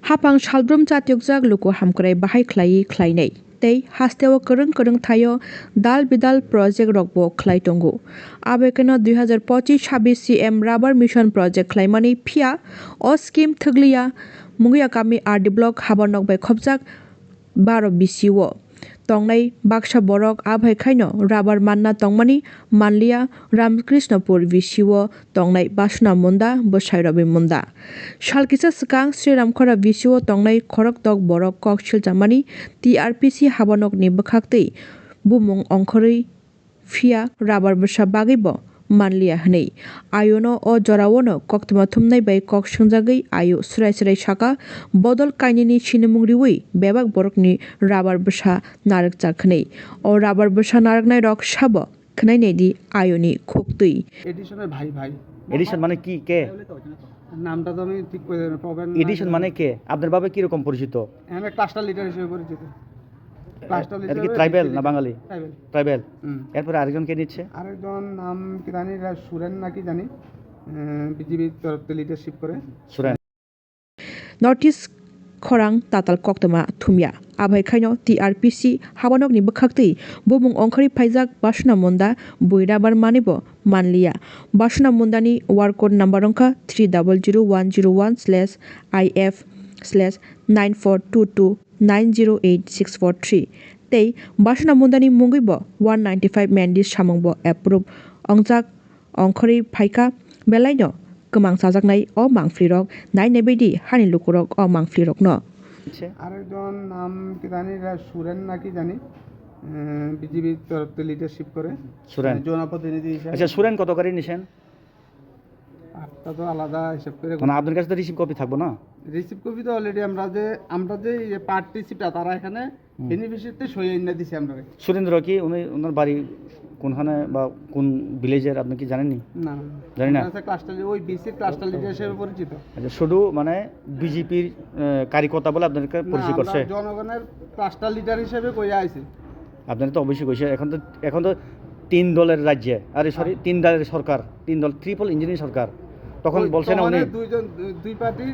Hapang shalbrum chatyokjak luko hamkrai bahai khlai khlainai tei hastewo korong thayo dal bidal project rokbo khlai tongo abekeno 2025-26 CM rubber mission project khlaimani phia o scheme thuglia mungya kami RD block habanok bai khopjak 12 BCO tongnai baksa borok abhai khaino rubber manna tongmani manlia Ramkrishnapur BCO tongnai basna munda bosai rabi munda shalkisa skang Sri Ramkhora BCO tongnai khorok tok borok kok siljamani TRPC habanok ni bwkhaktwi bumung ongkhorwi phia rubber bwsa bagibo manlia hnei ayono o jorawono koktwma thumnai bai kok swngjagwi ayo srai saka bodol kainini sinimung riwi bebak borokni rubber bwsa narakjak hnei o rubber bwsa naraknai rok sabo khnainai di ayoni khoktwi এডিশনের ভাই ভাই addition মানে কি কে নামটা তো আমি ঠিক করে পাবেন এডিশন মানে কে আপনার বাবা কি রকম পরিচিত আমি ক্লাস্টার লিডার হিসেবে পরিচিত ক্লাস্টার এটা লিডার কি ট্রাইবেল না বাঙালি ট্রাইবেল ট্রাইবেল এরপরে আরেকজন কে নিচ্ছে আরেকজন নাম কি জানি সুরেন নাকি জানি বিজেপি তরফ থেকে লিডারশিপ করে Suren Notice khorang tatal koktoma thumya abhai khaino TRPC habanok ni bwkhaktwi bumung ongkhari phaijak basna munda boirabar manibo manlia basna mundani war code number ongkha 300101/IF/942290863 tei basna mundani mungibo 195 mandis samungbo approve ongjak ongkhari phaika belaino kemang sajaknai o mangflirok nainai baidi hani lukurok o mangflirok no আরেকজন নাম কি জানি সুরেন নাকি জানি BJP তরফ থেকে leadership করে সুরেন জনপ্রতিনিধি হিসেবে আচ্ছা সুরেন কত করে নিছেন আরটা তো আলাদা হিসাব করে মানে আপনার কাছে তো রিসিভ কপি থাকবো না রিসিভ কপি তো অলরেডি আমরা যে পার্টিসিপটা তারা এখানে বেনিফিশিয়ারিতে সই এনে দিছি আমরা সুরেন্দ্র কি উনি ওনার বাড়ি কোনখানে বা কোন ভিলেজের আপনি কি জানেননি না জানি না ক্লাস্টার ওই বিসি ক্লাস্টার লিডার হিসেবে পরিচিত আচ্ছা শুধু মানে বিজেপির কারিকর্তা বলে আপনাদেরকে পরিচয় করছে জনগণের ক্লাস্টার লিডার হিসেবে কইয়া আইছে আপনারা তো অবশ্যই কইছে এখন তো 3 দলের রাজ্যে আরে সরি 3 দলের সরকার 3 দল ট্রিপল ইঞ্জিনিয়ার সরকার তখন বলছে না উনি দুই পার্টির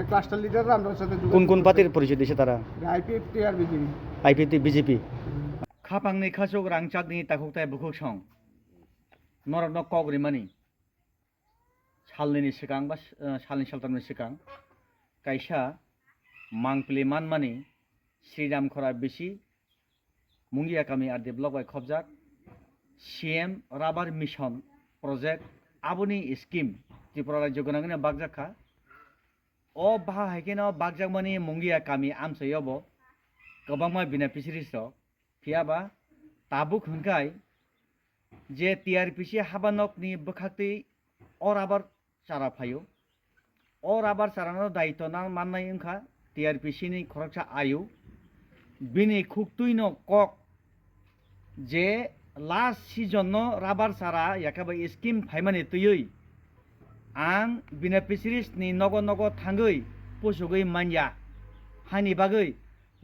ক্লাস্টার লিডার আমরা সাথে কোন পার্টির পরিচয় দিয়েছে তারা আইপিএফটি আর বিজেপি আইপিটি বিজেপি খাপাংনি খাসক রাংচাকনি তাখুকতাय বুখুক সং नरक कग्रिमानि सालनि सिगां बा सालनि सालथामनि सिगां कायसा मांपलि मानमानि श्रीरामखरा बिसि मुंगिया गामि आर डेभलप बाय खबजाक सीएम राबार मिशन प्रजेक्ट आबुनि स्किम त्रिपुरा राज्य गोनांनि बागजाखा ओ बाहा हाइकेनो बागजाकमानि मुंगिया गामि आमसयबो गोबांमा बेनिफिसियारिस फियाबा ताबुक हुनकाय जे टीआरपीसी हाबानकनि बखाक्ति और आबार चारा फायो और आबार चारानो दायित्व ना माननाय ओंखा टीआरपीसी नि खरकसा आयु बिनि खुक्तुइनो कक जे लास्ट सीजन नो राबार चारा याकाबा स्कीम फाइमानि तुयै आं बेनिफिसियारिस नि नगो थांगै पुसुगै मान्या हानि बागै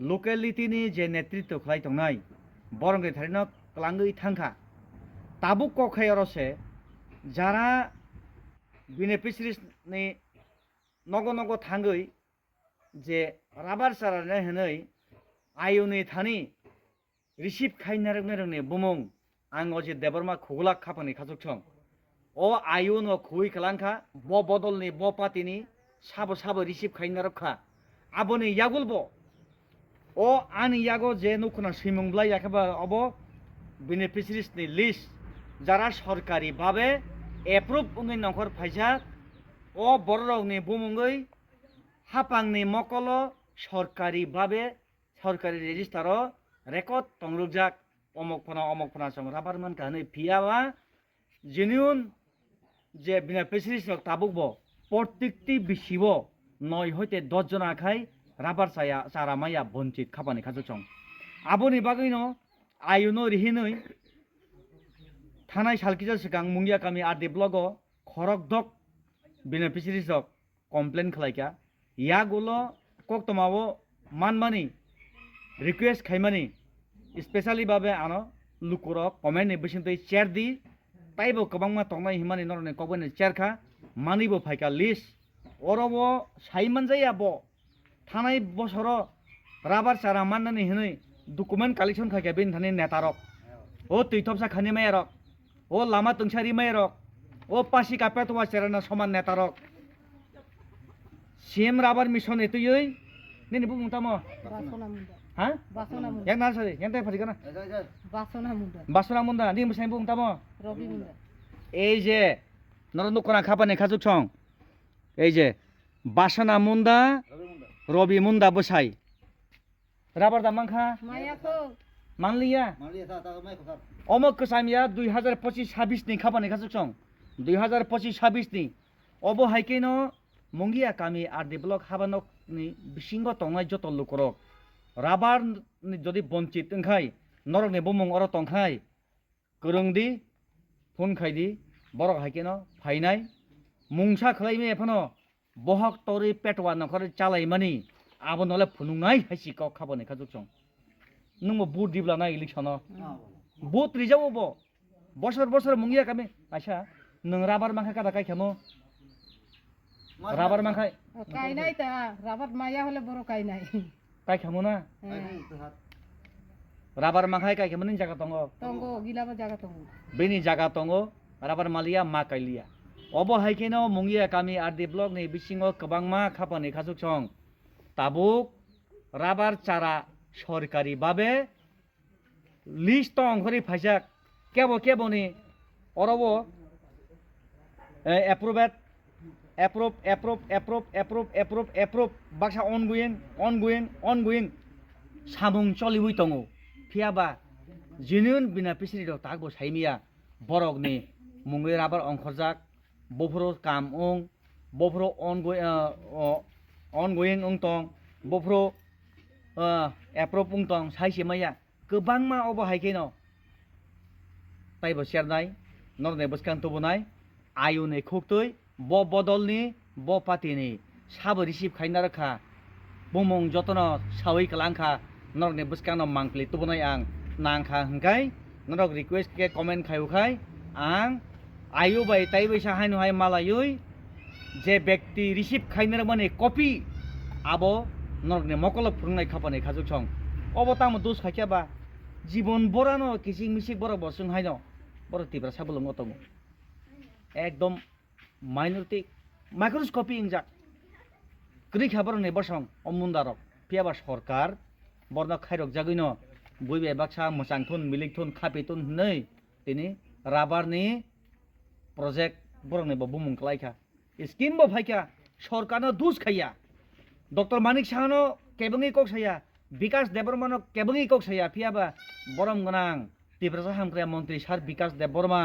लकेलिटी नि जे नेतृत्व खालाय तंनाय बरंगै थारैनो क्लांगै थांखा ताबुक कखायरसे जारा बेनिफिसियारिस नि नगो थांगै जे राबार चाराने हनै आयुनि थानि रिसिभ खाइनारने रोंने बुमुं आं अजे देबरमा खुगला खापानि खाजुकसं ओ आयुनो खुइ कलांखा ब बदलनि ब पार्टीनि साबो रिसिभ खाइनारखा आबोनि यागुलबो ओ आनि यागो जे नुखना सैमुंब्ला याखाबा अबो बेनिफिसियारिस नि लिस्ट যারা সরকারি ভাবে এপ্রুভ উঙ্গি নখর ফাইসা ও বড়রংনি বুমুঙ্গই হাপাংনি মকল সরকারি ভাবে সরকারি রেজিস্টারও রেকর্ড তংরুকজাক অমক ফনা সং রাবারমান কাহनै ফিয়াবা জেনুইন যে বেনিফিসিয়ারিস তাবুকব প্রত্যেকটি বিশিব 9 হইতে 10 জন আখাই রাবার চারা মাইয়া বঞ্চিত খাপানি খাজুচং আবনি বাগৈনো आयुनो रिहिनै थानाय सालकिजा सिगां मुंगिया गामि आर डेभलप खरक दक बेनिफिसियारिस कमप्लेन खालायका यागुलो कक्तमावो मानमानि रिक्वेस्ट खाइमानि स्पेशली बाबे आनो लुकुरो कमेन्ट बिसिनतै शेयर दि ताइबो गोबांमा तंनाय हिमानि नरने कबने शेयर खा मानिबो फाइका लिस्ट अरबो साइमान जायाबो थानाय बছराव राबार चारा माननानै होनै डकुमेन्ट कालेक्सन खायखे बेनि थानाय नेतारक ओ तैथबसा खानि मायारक ओ लामा तंसारि मायारक ओ पासि कापेटवा चाराना समान नेतारक सीएम राबार मिशन एतुयै नेनि बुंता म Basona Munda. हा Basona Munda. yang narsari yang tay ফাটিকা না Basona Munda. বাসনা মুন্দা নি বসাই বুংতা म Robi Munda. এই যে নরন্দু কোনা খাপানে খাজুক ছং এই যে বাসনা মুন্দা রবি মুন্দা বসাই রাবার দাম মাংখা Maya ko. মানলিয়া অমক কসামিয়া 2025-26 ni খাপানে খাজুক ছং 2025-26 ni অব হাইকেন মঙ্গিয়া কামি আর ডেভেলপ হাবানক ni বিসিঙ্গ তংনাই যত লুকরক রাবার ni যদি বঞ্চিত ওংখাই নরক ni বমং অর তংখাই করংদি ফোন খাইদি বড় হাইকেন ফাইনাই মুংসা খালাইমে এফানো বহক তরি পেটওয়া নখরে চালাই মানি আবো নলে ফুনুংনাই হাইসি ক খাবনে খাজুক ছং নংবো বুট দিবলা না ইলেকশন বুট রিজাবো বছর বছর মুঙ্গিয়া কামে আচ্ছা নং রাবার মাখা কাদা কাই খামো রাবার মাখাই Kai nai ta. Rabat Maya hole boro kai nai. কাই খামো না রাবার মাখাই কাই খামো নি জায়গা দङ Tongo gila ba jaga tongo. বেনি জায়গা দङ রাবার মালিয়া মা কাইলিয়া অব হাইকেন মুঙ্গিয়া কামি আর ডি ব্লক ni বিসিঙ্গ কবাংমা খাপানি খাজুক ছং তাবুক রাবার চারা সরকারি ভাবে লিস্ট তং হরি ফাইজাক কেবনি অরব এপ্রুভ বাক্সা অনগোয়িং সামুং চলিবুই দङ ফিয়াবা জিনিউন বিনা পিছরি দ তাকবো সাইমিয়া বরকনি মুঙ্গই রাবার অংখরজাক বফরো কাম ওং বফরো অনগোয়িং ওং তং বফরো এপ্রুভ ওং তং সাইসে মাইয়া गोबांमा अबो हाइकेन ताइबो सेरनाय नरने बसकान तबनाय आयुने खुक्तै ब बदलनि ब पार्टीनि साबो रिसिभ खाइना रखा बुमं जतन सावै कलांखा नरने बसकान मांगप्ले तबनाय आं नांखा हंखाय नरक रिक्वेस्ट के कमेन्ट खायखाय आं आयु बाय ताइबै साहायनो हाय मालायै जे व्यक्ति रिसिभ खाइना माने कपि आबो नरने मकलप फुंनाय खापाने खाजुक छं अबो ताम दोस खाइखाबा জীবন বরানো কিসিং মিসিক বড় বসং হাইনো বড় তীব্র সাবলং অতং একদম মাইনরিটি মাইক্রোস্কোপি ইংজাক গ্রি খাবার নে বসং অমুন্দারক পিয়াবা সরকার বর্ণ খাইরক জাগৈন বইবে বাক্সা মোসাংথুন মিলিকথুন খাপিতুন नै তিনি রাবারনি প্রজেক্ট বরনে বুমুং ক্লাইখা স্কিম ব ফাইকা সরকারনো দুস খাইয়া ডক্টর মানিক সাহানো কেবঙ্গি কক সাইয়া বিকাশ দেববর্মা কেবঙ্গি কক সাইয়া ফিয়াবা বরম গনাং তীব্রতা হামক্রিয়া মন্ত্রী সার বিকাশ দেববর্মা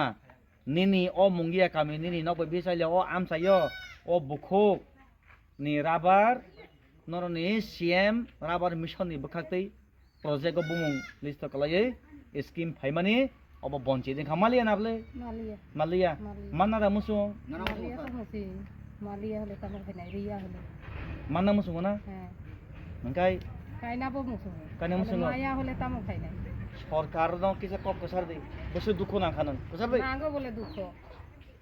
নিনি অ মুঙ্গিয়া কামি নিনি নবই বিসাইলে অ আমসাইয় অ বুখুক ni rabar noroni CM rabar mission ni bukhaktei project bumung list kalai scheme phaimani obo bonchi din khamali anable Malia. malia manna da musu Malia ko musi. Malia hole tamar benai ria hole. manna musu na Ha. mangkai Kai na bo musu. Kaina musu no. Maya hole tamo khai nai. সরকার no kisa kop kasar dei bosu dukho na khanan kasar dei Nango bole dukho.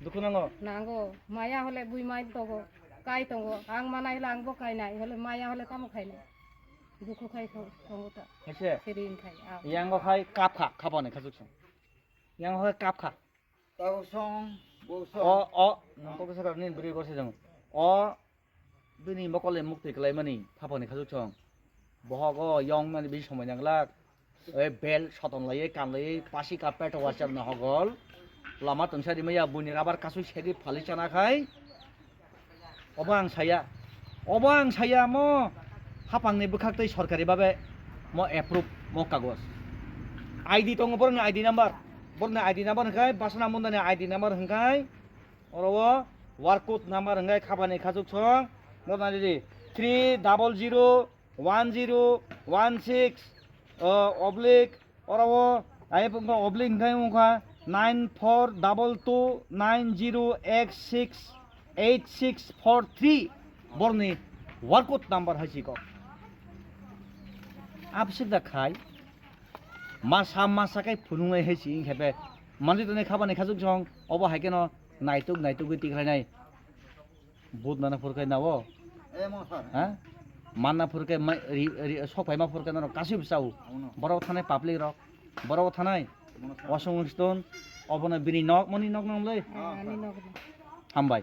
dukho nango Nango Maya hole bui mai togo. Kai tongo ang manai lang bo kai nai hole Maya hole tamo khai nai. Dukho khai tongo ta. haise Serin khai. Ah. yang go khai kap kha khabone khajuk chung yang ho kap kha o nang ko kasar nin buri gorse jang o bini mokole mukti klai mani phabone khajuk chung bohogo yong mani bi সময় নাংলাক এই bell সতন লাইয়ে কাম লাইয়ে পাশি কাপেট watcher না হগল লামা তনসারি মাইয়া বুনি rubber Kasu সেরি ফালি চানা খাই অবাং সায়া ম হাপাংনি বখাকতৈ সরকারি ভাবে ম এপ্রুভ ম কাগজ আইডি দङ বরং আইডি নাম্বার হংখাই বাসনা মন্দানি আইডি নাম্বার হংখাই অরব ওয়ার্ক কোড নাম্বার হংখাই খাবানি খাজুক ছং মদানি 3001016 oblique অরব আই পংখা oblique হংখাই মুখা 942290x68643 বরনি ওয়ার্ক কোড নাম্বার হাসি ক আপসিক দা খাই মাসাকাই ফুনুঙাই হাইছি হেবে মানলি তনে খাবানি খাজুক ছং অব হাইকেন নাইতুক গতি খাইনাই বুট নানা ফরকাই নাও হ্যাঁ माननाफोरखौ सफायमाफोरखौ गासैबो चाव बराव थानाय पाब्लिक रक बराव थानाय वाशिंटन अबनो बिनि नक मनि नक नंलै ani nog हामबाय